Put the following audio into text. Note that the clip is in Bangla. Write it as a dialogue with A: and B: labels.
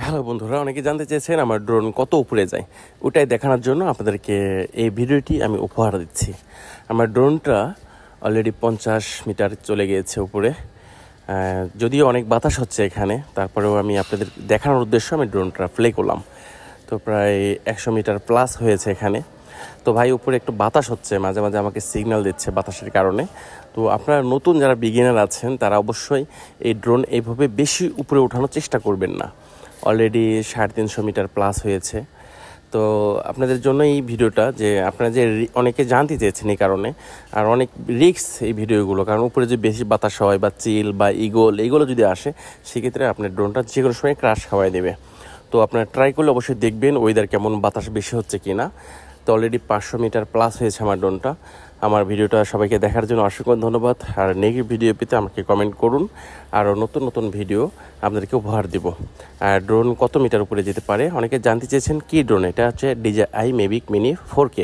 A: হ্যালো বন্ধুরা, অনেকে জানতে চেয়েছেন আমার ড্রোন কত উপরে যায়। ওটাই দেখানোর জন্য আপনাদেরকে এই ভিডিওটি আমি উপহার দিচ্ছি। আমার ড্রোনটা অলরেডি 50 মিটার চলে গিয়েছে উপরে। যদিও অনেক বাতাস হচ্ছে এখানে, তারপরেও আমি আপনাদের দেখানোর উদ্দেশ্যে আমি ড্রোনটা ফ্লাই করলাম। তো প্রায় 100 মিটার প্লাস হয়েছে এখানে। তো ভাই উপরে একটু বাতাস হচ্ছে, মাঝে মাঝে আমাকে সিগন্যাল দিচ্ছে বাতাসের কারণে। তো আপনারা নতুন যারা বিগিনার আছেন তারা অবশ্যই এই ড্রোন এইভাবে বেশি উপরে ওঠানোর চেষ্টা করবেন না। অলরেডি 350 মিটার প্লাস হয়েছে। তো আপনাদের জন্য এই ভিডিওটা, যে আপনারা যে অনেকে জানতে চেয়েছেন এই কারণে, আর অনেক রিস্ক এই ভিডিওগুলো, কারণ উপরে যে বেশি বাতাস হয় বা চিল বা ইগল এইগুলো যদি আসে, সেক্ষেত্রে আপনার ড্রোনটা যে কোনো সময় ক্রাশ খাওয়াই দেবে। তো আপনারা ট্রাই করলে অবশ্যই দেখবেন ওয়েদার কেমন, বাতাস বেশি হচ্ছে কি না। তো অলরেডি 500 মিটার প্লাস হয়েছে আমার ড্রোনটা। আমার ভিডিওটা সবাইকে দেখার জন্য অসংখ্য ধন্যবাদ। আর নেগেটিভ ভিডিও পেতে আমাকে কমেন্ট করুন, আরও নতুন নতুন ভিডিও আপনাদেরকে উপহার দিব। আর ড্রোন কত মিটার উপরে যেতে পারে অনেকে জানতে চেয়েছেন। কি ড্রোন? এটা হচ্ছে DJI Mavic Mini 4K।